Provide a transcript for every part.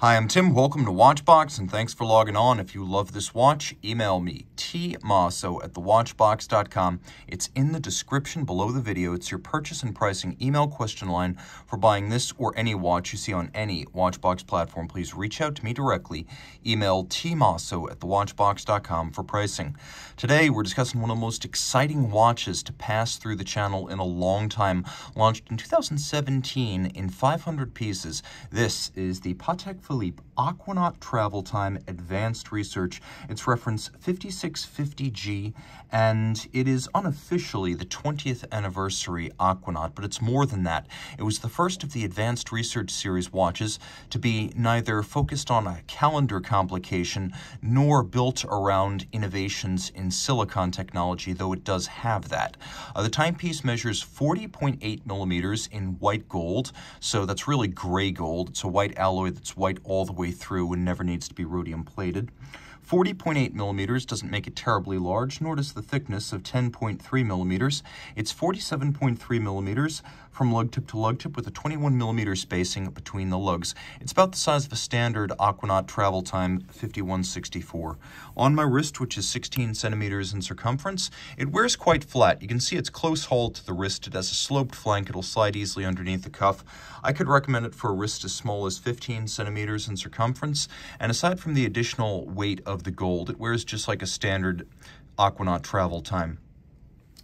Hi, I'm Tim. Welcome to Watchbox, and thanks for logging on. If you love this watch, email me, tmosso@thewatchbox.com. It's in the description below the video. It's your purchase and pricing email question line for buying this or any watch you see on any Watchbox platform. Please reach out to me directly. Email tmosso@thewatchbox.com for pricing. Today, we're discussing one of the most exciting watches to pass through the channel in a long time. Launched in 2017 in 500 pieces. This is the Patek Philippe Aquanaut Travel Time Advanced Research. It's reference 5650G, and it is unofficially the 20th anniversary Aquanaut, but it's more than that. It was the first of the Advanced Research Series watches to be neither focused on a calendar complication nor built around innovations in silicon technology, though it does have that. The timepiece measures 40.8 millimeters in white gold, so that's really gray gold. It's a white alloy that's white all the way through and never needs to be rhodium plated. 40.8 millimeters doesn't make it terribly large, nor does the thickness of 10.3 millimeters. It's 47.3 millimeters from lug tip to lug tip with a 21 millimeter spacing between the lugs. It's about the size of a standard Aquanaut Travel Time 5164. On my wrist, which is 16 centimeters in circumference, it wears quite flat. You can see it's close hauled to the wrist. It has a sloped flank. It'll slide easily underneath the cuff. I could recommend it for a wrist as small as 15 centimeters in circumference, and aside from the additional weight of the gold, it wears just like a standard Aquanaut Travel Time.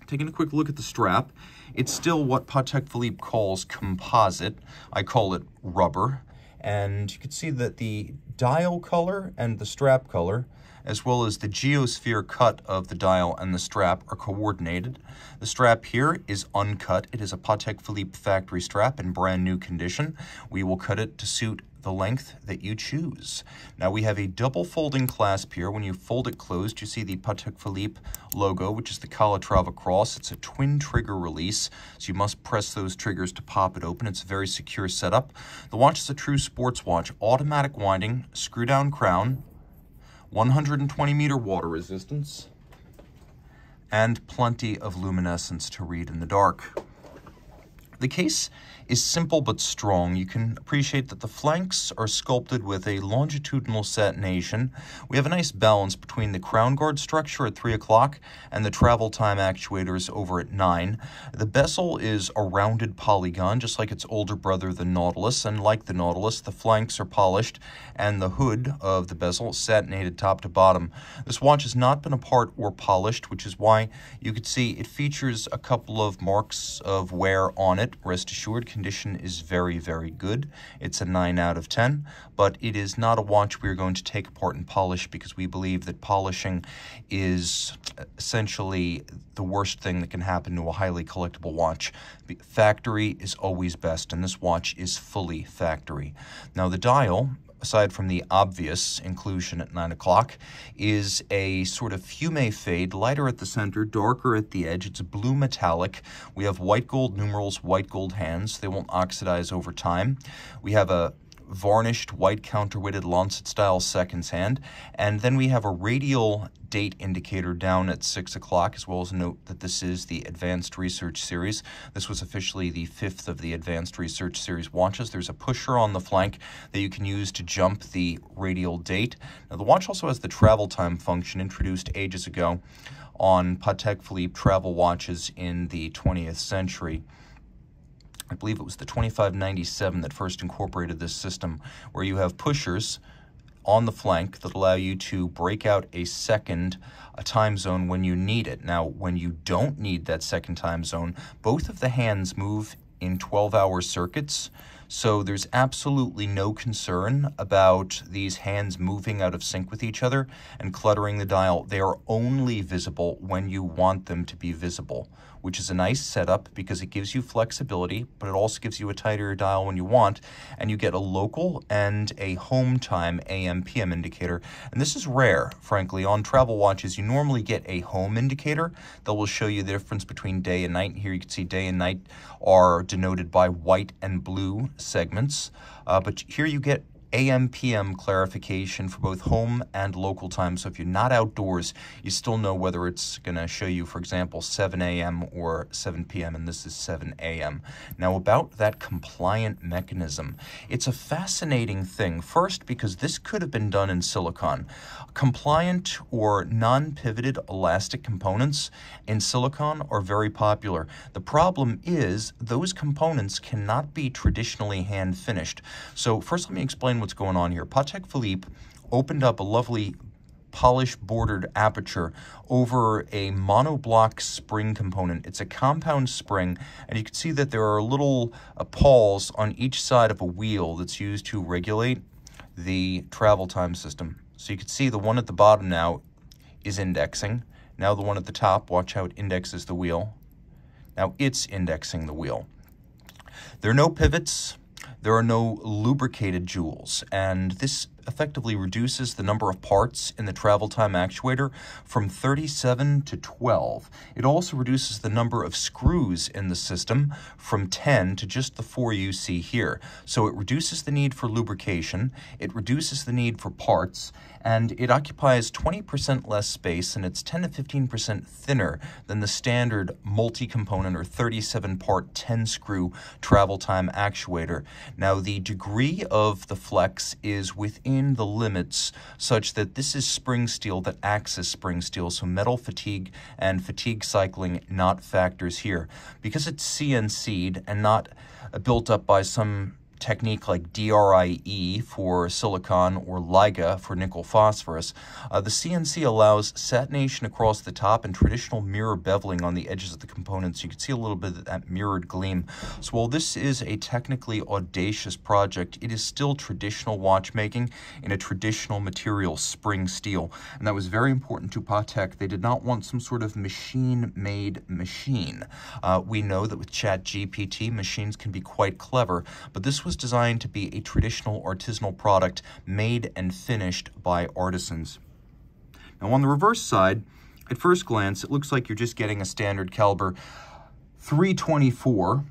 Taking a quick look at the strap, it's still what Patek Philippe calls composite. I call it rubber. And you can see that the dial color and the strap color, as well as the geosphere cut of the dial and the strap, are coordinated. The strap here is uncut. It is a Patek Philippe factory strap in brand new condition. We will cut it to suit the length that you choose. Now we have a double folding clasp here. When you fold it closed, you see the Patek Philippe logo, which is the Calatrava cross. It's a twin trigger release, so you must press those triggers to pop it open. It's a very secure setup. The watch is a true sports watch. Automatic winding, screw down crown, 120-meter water resistance, and plenty of luminescence to read in the dark. The case is simple but strong. You can appreciate that the flanks are sculpted with a longitudinal satination. We have a nice balance between the crown guard structure at 3 o'clock and the travel time actuators over at 9. The bezel is a rounded polygon, just like its older brother, the Nautilus, and like the Nautilus, the flanks are polished and the hood of the bezel is satinated top to bottom. This watch has not been apart or polished, which is why you could see it features a couple of marks of wear on it. Rest assured, condition is very, very good. It's a 9 out of 10, but it is not a watch we're going to take apart and polish because we believe that polishing is essentially the worst thing that can happen to a highly collectible watch. Factory is always best, and this watch is fully factory. Now the dial, aside from the obvious inclusion at 9 o'clock, is a sort of fume fade, lighter at the center, darker at the edge. It's blue metallic. We have white gold numerals, white gold hands. They won't oxidize over time. We have a varnished white counterweighted lancet style seconds hand, and then we have a radial date indicator down at 6 o'clock, as well as a note that this is the Advanced Research Series. This was officially the 5th of the Advanced Research Series watches. There's a pusher on the flank that you can use to jump the radial date. Now the watch also has the travel time function introduced ages ago on Patek Philippe travel watches in the 20th century. I believe it was the 2597 that first incorporated this system, where you have pushers on the flank that allow you to break out a time zone when you need it. Now, when you don't need that second time zone, both of the hands move in 12-hour circuits, so there's absolutely no concern about these hands moving out of sync with each other and cluttering the dial. They are only visible when you want them to be visible, which is a nice setup because it gives you flexibility, but it also gives you a tighter dial when you want, and you get a local and a home time AM/PM indicator. And this is rare, frankly. On travel watches, you normally get a home indicator that will show you the difference between day and night. Here you can see day and night are denoted by white and blue segments, but here you get AM/PM clarification for both home and local time. So if you're not outdoors, you still know whether it's going to show you, for example, 7 a.m. or 7 p.m., and this is 7 a.m. Now, about that compliant mechanism, it's a fascinating thing. First, because this could have been done in silicon. Compliant or non-pivoted elastic components in silicon are very popular. The problem is those components cannot be traditionally hand-finished. So first, let me explain what's going on here. Patek Philippe opened up a lovely polished bordered aperture over a monoblock spring component. It's a compound spring, and you can see that there are little pawls on each side of a wheel that's used to regulate the travel time system. So you can see the one at the bottom now is indexing. Now the one at the top, watch how it indexes the wheel. Now it's indexing the wheel. There are no pivots. There are no lubricated jewels, and this effectively reduces the number of parts in the travel time actuator from 37 to 12. It also reduces the number of screws in the system from 10 to just the 4 you see here. So it reduces the need for lubrication, it reduces the need for parts, and it occupies 20% less space, and it's 10 to 15% thinner than the standard multi-component or 37-part 10-screw travel time actuator. Now, the degree of the flex is within the limits such that this is spring steel that acts as spring steel, so metal fatigue and fatigue cycling not factors here. Because it's CNC'd and not built up by some technique like DRIE for silicon or LIGA for nickel phosphorus, the CNC allows satination across the top and traditional mirror beveling on the edges of the components. You can see a little bit of that mirrored gleam. So while this is a technically audacious project, it is still traditional watchmaking in a traditional material, spring steel. And that was very important to Patek. They did not want some sort of machine-made machine. We know that with ChatGPT, machines can be quite clever, but this was designed to be a traditional artisanal product made and finished by artisans. Now, on the reverse side, at first glance, it looks like you're just getting a standard caliber 324,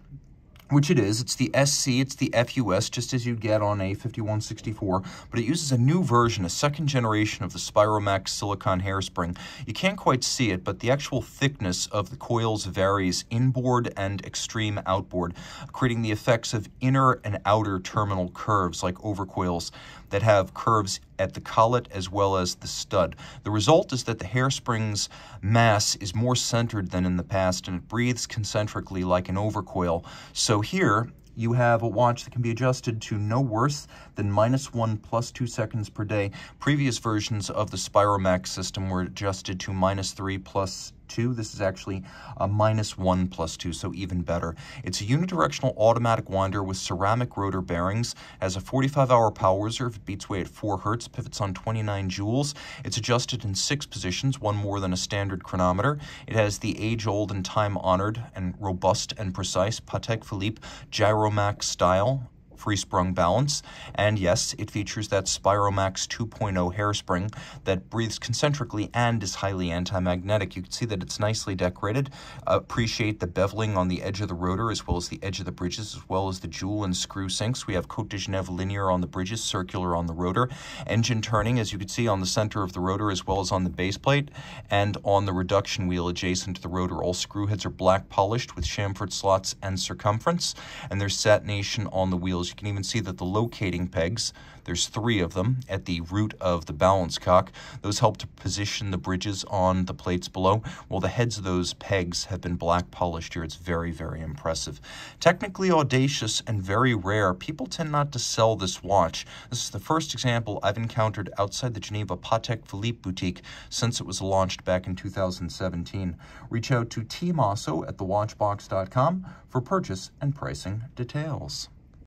which it is. It's the SC, it's the FUS, just as you'd get on a 5164, but it uses a new version, a second generation of the Spiromax silicon hairspring. You can't quite see it, but the actual thickness of the coils varies inboard and extreme outboard, creating the effects of inner and outer terminal curves like overcoils that have curves at the collet as well as the stud. The result is that the hairspring's mass is more centered than in the past, and it breathes concentrically like an overcoil. So here you have a watch that can be adjusted to no worse than -1 + 2 seconds per day. Previous versions of the Spiromax system were adjusted to -3 + 2. This is actually a -1 + 2, so even better. It's a unidirectional automatic winder with ceramic rotor bearings, has a 45-hour power reserve, it beats away at 4 Hertz, pivots on 29 jewels. It's adjusted in 6 positions, one more than a standard chronometer. It has the age-old and time-honored and robust and precise Patek Philippe Gyromax style free-sprung balance, and yes, it features that Spiromax 2.0 hairspring that breathes concentrically and is highly anti-magnetic. You can see that it's nicely decorated. Appreciate the beveling on the edge of the rotor as well as the edge of the bridges, as well as the jewel and screw sinks. We have Côte de Genève linear on the bridges, circular on the rotor. Engine turning, as you can see, on the center of the rotor as well as on the base plate, and on the reduction wheel adjacent to the rotor. All screw heads are black polished with chamfered slots and circumference, and there's satination on the wheels. You can even see that the locating pegs, there's 3 of them at the root of the balance cock. Those help to position the bridges on the plates below. Well, the heads of those pegs have been black polished here. It's very, very impressive. Technically audacious and very rare. People tend not to sell this watch. This is the first example I've encountered outside the Geneva Patek Philippe boutique since it was launched back in 2017. Reach out to Team Mosso at thewatchbox.com for purchase and pricing details.